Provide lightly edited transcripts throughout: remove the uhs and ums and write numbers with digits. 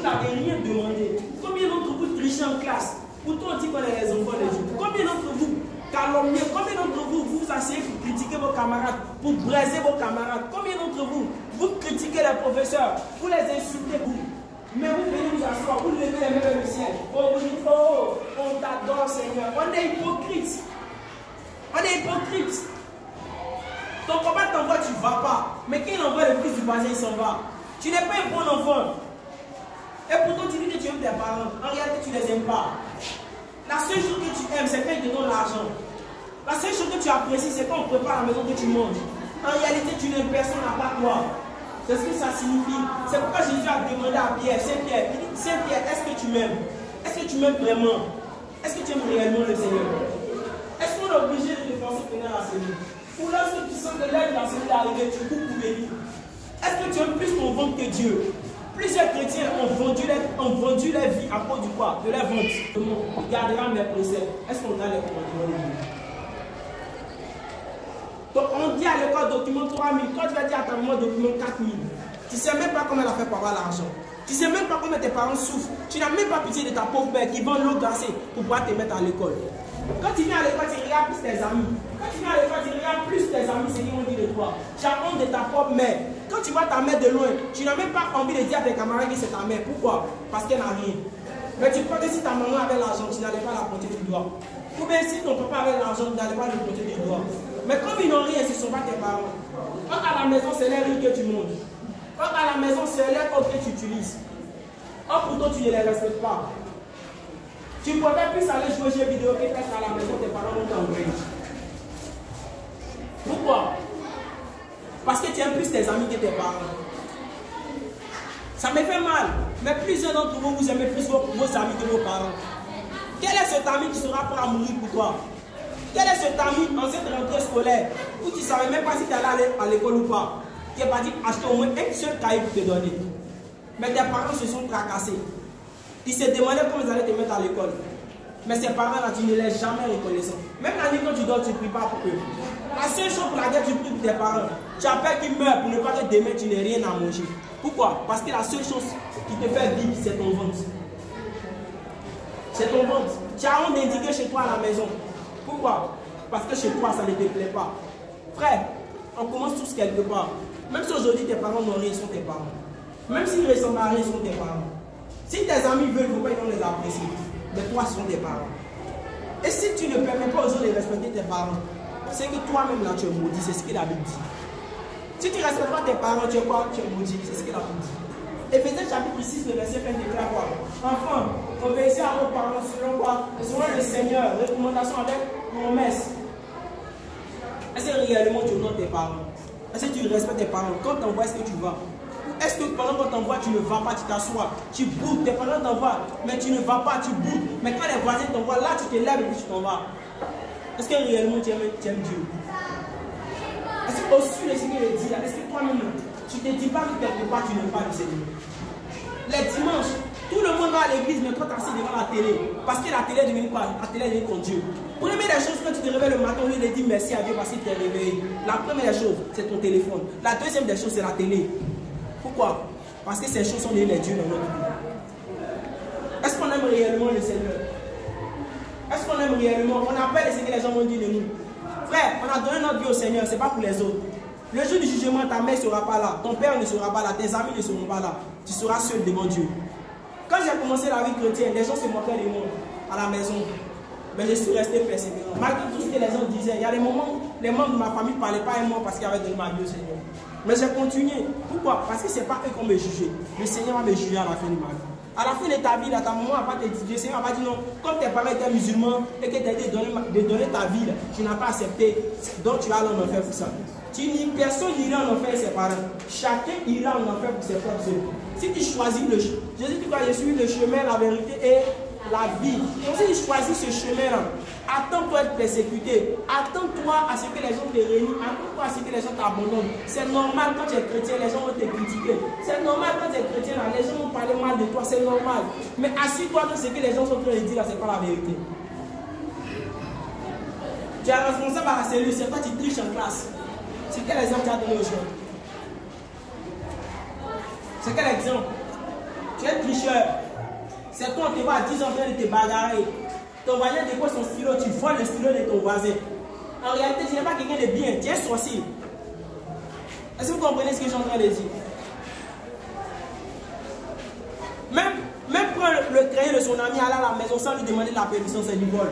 n'avez rien demandé. Combien d'entre vous trichez en classe? Pourtant on dit qu'on est les enfants de Dieu. Combien d'entre vous calomniez? Combien d'entre vous vous asseyez pour critiquer vos camarades, pour braiser vos camarades? Combien d'entre vous vous critiquez les professeurs, vous les insultez, vous? Mais vous venez vous asseoir, vous levez les mains vers le ciel. Oh, vous dites, oh, on t'adore Seigneur. On est hypocrite. On est hypocrite. Ton papa t'envoie, tu ne vas pas. Mais quand il envoie le fils du voisin, il s'en va. Tu n'es pas un bon enfant. Et pourtant tu dis que tu aimes tes parents. En réalité, tu ne les aimes pas. La seule chose que tu aimes, c'est quand ils te donnent l'argent. La seule chose que tu apprécies, c'est quand on prépare la maison que tu manges. En réalité, tu n'aimes personne à part toi. C'est ce que ça signifie. C'est pourquoi Jésus a demandé à Pierre, Saint-Pierre, il dit, Saint-Pierre, est-ce que tu m'aimes? Est-ce que tu m'aimes vraiment? Est-ce que tu aimes réellement le Seigneur? Est-ce qu'on est obligé de te forcer de venir à la cellule? Ou lorsque tu sens que l'aide de la cellule est arrivée, tu coupes pour venir? Est-ce que tu aimes plus ton ventre que Dieu? Plusieurs chrétiens ont vendu leur vie à cause du quoi? De leur ventre. On gardera mes préceptes. Est-ce qu'on a les commandements de Dieu? Donc on dit à l'école document 3000, toi tu vas dire à ta maman document 4000. Tu ne sais même pas comment elle a fait pour avoir l'argent. Tu ne sais même pas comment tes parents souffrent. Tu n'as même pas pitié de ta pauvre mère qui vend l'eau glacée pour pouvoir te mettre à l'école. Quand tu viens à l'école, tu regardes plus tes amis. Quand tu viens à l'école, tu regardes plus tes amis, c'est ce qu'ils vont dire de toi. Tu as honte de ta propre mère. Quand tu vois ta mère de loin, tu n'as même pas envie de dire à tes camarades que c'est ta mère. Pourquoi? Parce qu'elle n'a rien. Mais tu crois que si ta maman avait l'argent, tu n'allais pas la pointer du doigt. Ou bien si ton papa avait l'argent, tu n'allais pas le pointer du doigt. Mais comme ils n'ont rien, ce ne sont pas tes parents. Quand à la maison, c'est l'air que tu manges. Quand à la maison, c'est l'air que tu utilises. Or, pourtant, tu ne les respectes pas. Tu pourrais plus aller jouer aux jeux vidéo que être à la maison, tes parents vont t'envoyer. Pourquoi? Parce que tu aimes plus tes amis que tes parents. Ça me fait mal. Mais plusieurs d'entre vous, vous aimez plus vos amis que vos parents. Quel est cet ami qui sera prêt à mourir pour toi? Quel est cet ami en cette rentrée scolaire où tu ne savais même pas si tu allais à l'école ou pas? Qui n'a pas dit acheter au moins un seul cahier pour te donner. Mais tes parents se sont tracassés. Ils se demandaient comment ils allaient te mettre à l'école. Mais ces parents-là, tu ne les jamais reconnaissants. Même la nuit quand tu dors, tu ne pries pas pour eux. La seule chose pour laquelle tu pries pour tes parents, tu as peur qu'ils meurent pour ne pas que demain tu n'aies rien à manger. Pourquoi? Parce que la seule chose qui te fait vivre, c'est ton ventre. C'est ton ventre. Tu as honte d'indiquer chez toi à la maison. Pourquoi? Parce que chez toi, ça ne te plaît pas. Frère, on commence tous quelque part. Même si aujourd'hui tes parents n'ont rien, ils sont tes parents. Même s'ils ressemblent à rien, ils sont tes parents. Si tes amis veulent, pourquoi ils vont les apprécier? Mais toi, ce sont tes parents. Et si tu ne permets pas aux autres de respecter tes parents, c'est que toi-même là, tu es maudit. C'est ce que la Bible dit. Si tu ne respectes pas tes parents, tu es quoi? Tu es maudit. C'est ce que la Bible dit. Éphésiens chapitre 6, le verset 1 déclare quoi? Enfin, obéissez à vos parents selon quoi? Selon le Seigneur. Recommandation avec promesse. Est-ce que réellement tu honores tes parents? Est-ce que tu respectes tes parents? Quand tu t'envoies, est-ce que tu vas? Est-ce que pendant qu'on t'envoie, tu ne vas pas, tu t'assois, tu boudes, tes parents t'envoient, mais tu ne vas pas, tu boudes. Mais quand les voisins t'envoient, là tu te lèves et puis tu t'en vas. Est-ce que réellement tu aimes Dieu? Est-ce que au-dessus de ce qu'il dit là, est-ce que toi-même, tu ne te dis pas que quelque part tu n'aimes pas le Seigneur? Les dimanches, tout le monde va à l'église, mais toi tu es assis devant la télé. Parce que la télé est devenue quoi? La télé est devenue ton Dieu. Première des choses, quand tu te réveilles le matin, au lieu de dire merci à Dieu parce qu'il t'est réveillé, la première des choses, c'est ton téléphone. La deuxième des choses, c'est la télé. Pourquoi? Parce que ces choses sont les dieux dans notre vie. Est-ce qu'on aime réellement le Seigneur? Est-ce qu'on aime réellement? On appelle ce que les gens vont dire de nous. Frère, on a donné notre vie au Seigneur, ce n'est pas pour les autres. Le jour du jugement, ta mère ne sera pas là, ton père ne sera pas là, tes amis ne seront pas là. Tu seras seul devant Dieu. Quand j'ai commencé la vie chrétienne, les gens se moquaient de moi à la maison. Mais je suis resté persévérant. Malgré tout ce que les gens disaient, il y a des moments où les membres de ma famille ne parlaient pas à moi parce qu'ils avaient donné ma vie au Seigneur. Mais j'ai continué. Pourquoi? Parce que ce n'est pas eux qui vont me juger. Le Seigneur va me juger à la fin de ma vie. À la fin de ta vie, là, ta maman va pas te dire, le Seigneur va dire non, comme tes parents étaient musulmans et que tu as été de donner ta vie, là, tu n'as pas accepté, donc tu vas aller en enfer pour ça. Personne n'ira en enfer ses parents. Chacun ira en enfer pour ses propres œuvres. Si tu choisis le chemin, Jésus dit quoi? Je suis le chemin, la vérité et la vie. Donc si tu choisis ce chemin-là, attends-toi à être persécuté. Attends-toi à ce que les gens te réunissent. Attends-toi à ce que les gens t'abandonnent. C'est normal quand tu es chrétien, les gens vont te critiquer. C'est normal quand tu es chrétien, là, les gens vont parler mal de toi. C'est normal. Mais assieds-toi dans ce que les gens sont en train de dire, là, ce n'est pas la vérité. Tu es responsable à la cellule, c'est toi qui triches en classe. C'est quel exemple tu as donné aux gens? C'est quel exemple? Tu es tricheur. C'est quand on te voit à 10 ans en train de te bagarrer. Ton voisin dépose son stylo, tu voles le stylo de ton voisin. En réalité, tu n'es pas quelqu'un de bien, tu es sorcier. Est-ce que vous comprenez ce que je suis en train de dire? Même prendre le crayon de son ami, aller à la maison sans lui demander la permission, c'est du vol.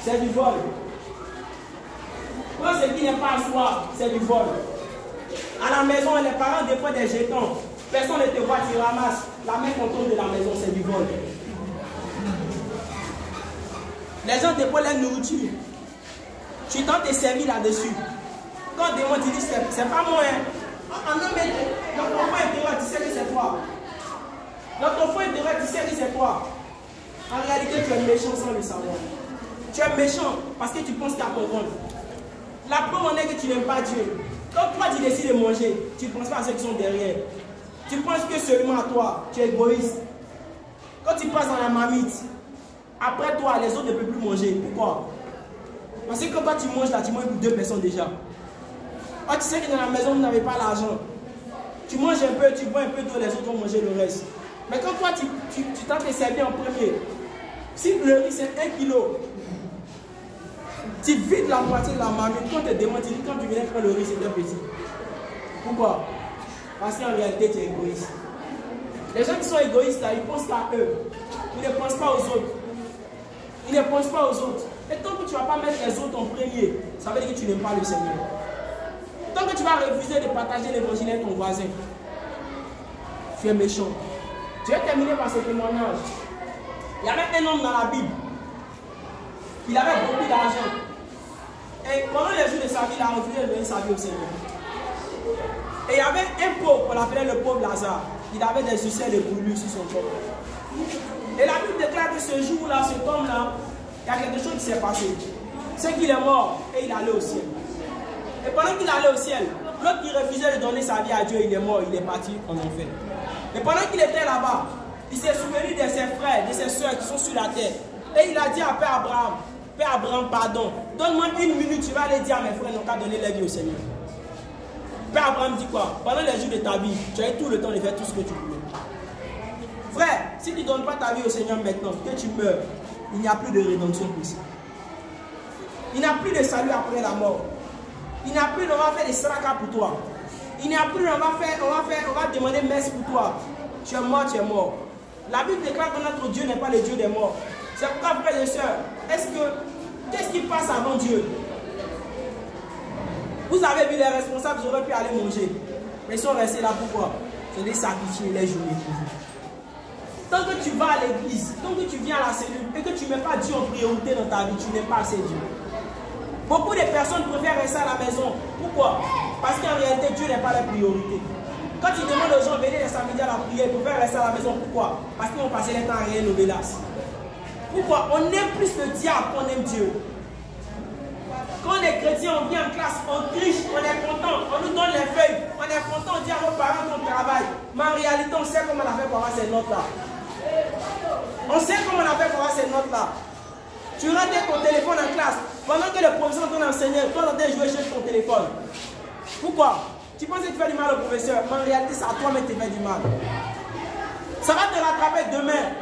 C'est du vol. Prendre ce qui n'est pas à soi, c'est du vol. À la maison, les parents dépôtent des jetons. Personne ne te voit, tu ramasses. La main contrôle de la maison, c'est du vol. Les gens déposent la nourriture. Tu tentes de servir là-dessus. Quand on demande, tu dis, c'est pas moi. Hein. Non, mais notre enfant intérieur, tu sais que c'est toi. Notre enfant intérieur, tu sais que c'est toi. En réalité, tu es méchant sans le savoir. Tu es méchant parce que tu penses qu'à comprendre. La preuve en est que tu n'aimes pas Dieu. Quand toi, tu décides de manger, tu ne penses pas à ceux qui sont derrière. Tu penses que seulement à toi, tu es égoïste. Quand tu passes dans la marmite, après toi, les autres ne peuvent plus manger. Pourquoi? Parce que quand toi tu manges là, tu manges pour 2 personnes déjà. Quand tu sais que dans la maison, vous n'avez pas l'argent. Tu manges un peu, tu bois un peu d'eau, les autres vont manger le reste. Mais quand toi, tu t'as fait servir en premier, si le riz c'est 1 kilo, tu vides la moitié de la marmite. Quand tu te demandes, tu dis quand tu viens prendre le riz, c'est un petit. Pourquoi? Parce qu'en réalité, tu es égoïste. Les gens qui sont égoïstes là, ils pensent qu'à eux. Ils ne pensent pas aux autres. Ils ne pensent pas aux autres. Et tant que tu ne vas pas mettre les autres en premier, ça veut dire que tu n'aimes pas le Seigneur. Tant que tu vas refuser de partager l'évangile avec ton voisin, tu es méchant. Je vais terminer par ce témoignage. Il y avait un homme dans la Bible. Il avait beaucoup d'argent. Et pendant les jours de sa vie, il a refusé de donner sa vie au Seigneur. Et il y avait un pauvre, on l'appelait le pauvre Lazare. Il avait des ulcères de brûlure sur son corps. Et la Bible déclare que ce jour-là, cet homme-là, il y a quelque chose qui s'est passé. C'est qu'il est mort et il allait au ciel. Et pendant qu'il allait au ciel, l'autre qui refusait de donner sa vie à Dieu, il est mort, il est parti en enfer. Et pendant qu'il était là-bas, il s'est souvenu de ses frères, de ses soeurs qui sont sur la terre. Et il a dit à Père Abraham, Père Abraham, pardon, donne-moi 1 minute, tu vas aller dire à mes frères, n'ont qu'à donner leur vie au Seigneur. Père Abraham dit quoi? Pendant les jours de ta vie, tu as eu tout le temps de faire tout ce que tu voulais. Frère, si tu ne donnes pas ta vie au Seigneur maintenant, que tu meurs, il n'y a plus de rédemption possible. Il n'y a plus de salut après la mort. Il n'y a plus, on va faire des srakas pour toi. Il n'y a plus, on va demander messe pour toi. Tu es mort, tu es mort. La Bible déclare que notre Dieu n'est pas le Dieu des morts. C'est pourquoi, frères et sœurs, qu'est-ce qui passe avant Dieu? Vous avez vu les responsables, ils auraient pu aller manger. Mais ils sont restés là pourquoi? C'est des sacrifiés les journées pour vous. Tant que tu vas à l'église, tant que tu viens à la cellule et que tu ne mets pas Dieu en priorité dans ta vie, tu n'es pas assez Dieu. Beaucoup de personnes préfèrent rester à la maison. Pourquoi? Parce qu'en réalité, Dieu n'est pas la priorité. Quand ils demandent aux gens de venir les samedis à la prière, ils préfèrent rester à la maison. Pourquoi? Parce qu'ils ont passé les temps à rien l'obélasse. Pourquoi? On aime plus le diable qu'on aime Dieu. Quand on est chrétien, on vient en classe, on triche, on est content, on nous donne les feuilles, on est content, on dit à nos parents qu'on travaille. Mais en réalité, on sait comment on a fait pour avoir ces notes-là. On sait comment on a fait pour avoir ces notes-là. Tu rentres ton téléphone en classe, pendant que le professeur est en train d'enseigner, toi tu es en train de jouer sur ton téléphone. Pourquoi? Tu penses que tu fais du mal au professeur, mais en réalité, c'est à toi-même que tu fais du mal. Ça va te rattraper demain.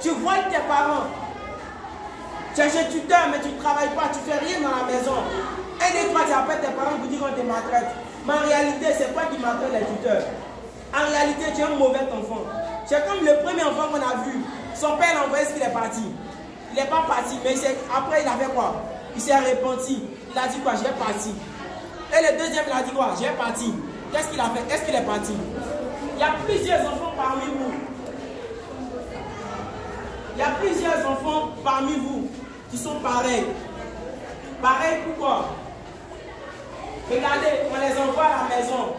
Tu vois tes parents. Tu es chez tuteur, mais tu ne travailles pas, tu ne fais rien dans la maison. Un des trois, tu appelles tes parents pour dire qu'on te maltraite. Mais en réalité, c'est toi qui maltraite les tuteurs. En réalité, tu es un mauvais enfant. Tu es comme le premier enfant qu'on a vu. Son père l'a envoyé ce qu'il est parti. Il n'est pas parti, mais après il a fait quoi? Il s'est repenti. Il a dit quoi? J'ai parti. Et le deuxième, il a dit quoi? J'ai parti. Qu'est-ce qu'il a fait? Est-ce qu'il est parti? Il y a plusieurs enfants parmi vous. Il y a plusieurs enfants parmi vous qui sont pareils. Pareils pourquoi? Regardez, on les envoie à la maison.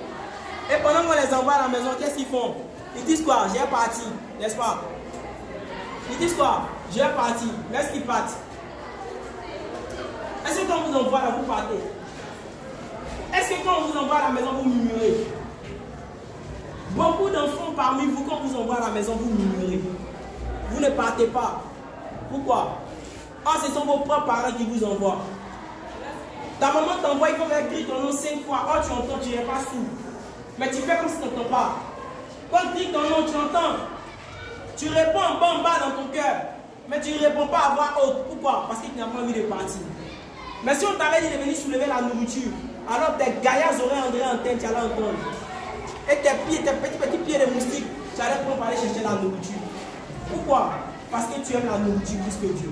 Et pendant qu'on les envoie à la maison, qu'est-ce qu'ils font? Ils disent quoi? J'ai parti, n'est-ce pas? Ils disent quoi? J'ai parti. Mais est-ce qu'ils partent? Est-ce que quand on vous envoie là, vous partez? Est-ce que quand on vous envoie à la maison, vous murmurez? Beaucoup d'enfants parmi vous, quand on vous envoie à la maison, vous murmurez. Vous ne partez pas. Pourquoi? Ah, ce sont vos propres parents qui vous envoient. Ta maman t'envoie, il faut écrire ton nom 5 fois. Oh, tu entends, tu n'es pas sourd. Mais tu fais comme si tu n'entends pas. Quand on dit ton nom, tu entends. Tu réponds en bas dans ton cœur. Mais tu ne réponds pas à voix haute. Pourquoi? Parce que tu n'as pas envie de partir. Mais si on t'avait dit de venir soulever la nourriture, alors tes gaillards auraient André en tête, tu allais entendre. Et tes pieds, tes petits pieds de moustique, tu allais prendre pour aller chercher la nourriture. Pourquoi? Parce que tu aimes la nourriture plus que Dieu.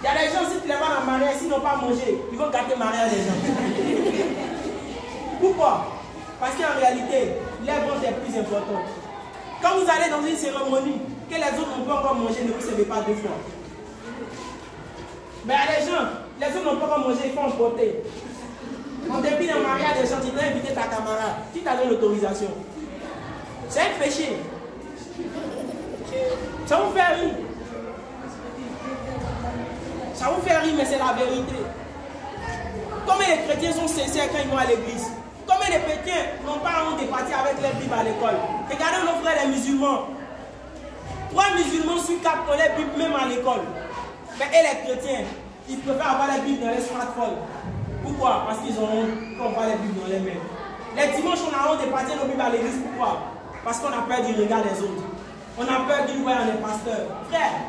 Il y a des gens, si tu les vois dans le mariage, s'ils n'ont pas mangé, ils vont gâter le mariage des gens. Pourquoi? Parce qu'en réalité, les ventes est plus important. Quand vous allez dans une cérémonie, que les autres n'ont pas encore mangé, ne vous servez pas deux fois. Mais il y a des gens, les autres n'ont pas encore mangé, il faut emporter. En début d'un mariage des gens, tu dois inviter ta camarade, qui t'a donné l'autorisation. C'est un péché. Ça vous fait rire. Ça vous fait rire, mais c'est la vérité. Combien les chrétiens sont sincères quand ils vont à l'église? Combien les chrétiens n'ont pas honte de partir avec les Bibles à l'école? Regardez nos frères les musulmans. 3 musulmans sur 4 ont les Bibles même à l'école. Mais et les chrétiens, ils préfèrent avoir les Bibles dans les smartphones. Pourquoi? Parce qu'ils ont honte qu'on voit les Bibles dans les mains. Les dimanches, on a honte de partir nos Bibles à l'église. Pourquoi? Parce qu'on a peur du regard des autres. On a peur qu'ils voient les pasteurs. Frère,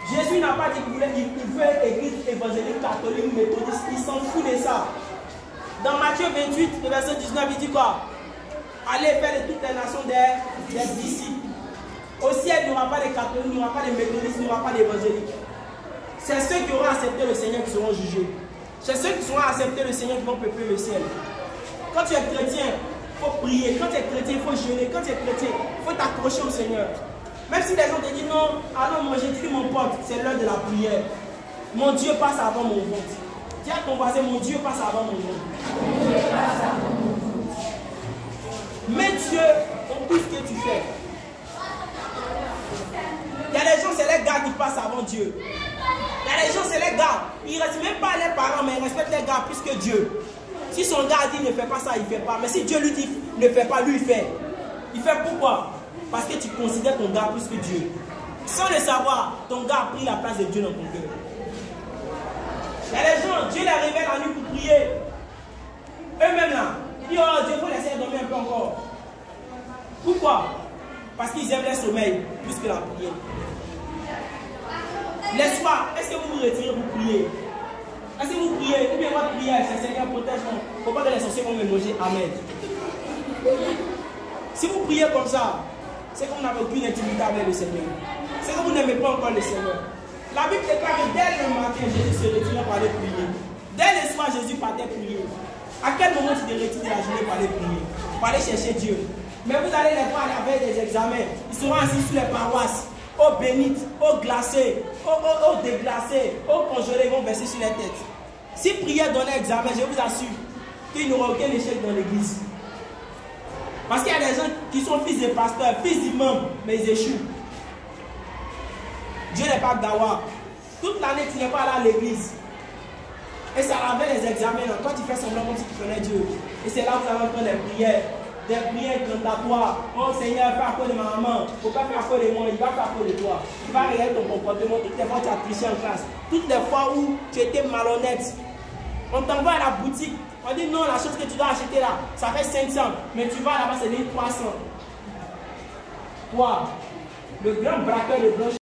Jésus n'a pas dit qu'il veut être église évangélique, catholique, méthodiste. Il s'en fout de ça. Dans Matthieu 28, verset 19, il dit quoi? Allez faire de toutes les nations des disciples. Au ciel, il n'y aura pas de catholiques, il n'y aura pas de méthodistes, il n'y aura pas d'évangéliques. C'est ceux qui auront accepté le Seigneur qui seront jugés. C'est ceux qui auront accepté le Seigneur qui vont peupler le ciel. Quand tu es chrétien, il faut prier. Quand tu es chrétien, il faut jeûner. Quand tu es chrétien, il faut t'accrocher au Seigneur. Même si les gens te disent non, alors moi j'ai dit mon pote, c'est l'heure de la prière. Mon Dieu passe avant mon ventre. Dis à ton voisin, mon Dieu passe avant mon ventre. Mais Dieu dans tout ce que tu fais. Il y a des gens, c'est les gars qui passent avant Dieu. Il y a des gens, c'est les gars. Ils ne respectent même pas les parents, mais ils respectent les gars plus que Dieu. Si son gars dit ne fais pas ça, il ne fait pas. Mais si Dieu lui dit ne fais pas, lui il fait. Il fait pourquoi? Parce que tu considères ton gars plus que Dieu. Sans le savoir, ton gars a pris la place de Dieu dans ton cœur. Il y a des gens, Dieu les révèle la nuit pour prier. Eux-mêmes là, ils disent oh Dieu, il faut laisser dormir un peu encore. Pourquoi? Parce qu'ils aiment le sommeil plus que la prière. Les soirs, est-ce que vous vous retirez pour prier? Est-ce que vous priez? Ou bien votre prière, c'est Seigneur, protège-moi. Il ne faut pas que les sorciers vont me manger. Amen. Si vous priez comme ça, c'est que vous n'avez aucune intimité avec le Seigneur. C'est que vous n'aimez pas encore le Seigneur. La Bible déclare que dès le matin, Jésus se retirait pour aller prier. Dès le soir, Jésus partait prier. À quel moment tu te retires de la journée pour aller prier? Pour aller chercher Dieu. Mais vous allez les voir avec des examens. Ils seront assis sur les paroisses. Eau bénite, eau glacée, eau déglacée, eau congelée, ils vont verser sur les têtes. Si prière donnait examen, je vous assure qu'il n'y aura aucun échec dans l'église. Parce qu'il y a des gens qui sont fils de pasteurs, fils d'imams, mais ils échouent. Dieu n'est pas gawa. Toute l'année, tu n'es pas là à l'église. Et ça avait les examens. Toi, tu fais semblant comme si tu connais Dieu. Et c'est là où vous allez prendre les prières. Des prières cantatoires. Oh Seigneur, fais à cause de ma maman. Il ne faut pas faire à cause de moi. Il va faire à cause de toi. Il va regarder ton comportement. Toutes les fois où tu as triché en classe. Toutes les fois où tu étais malhonnête. On t'envoie à la boutique. On dit non, la chose que tu dois acheter là, ça fait 500. Mais tu vas là-bas, c'est 1300. Toi, le grand braqueur de blanche.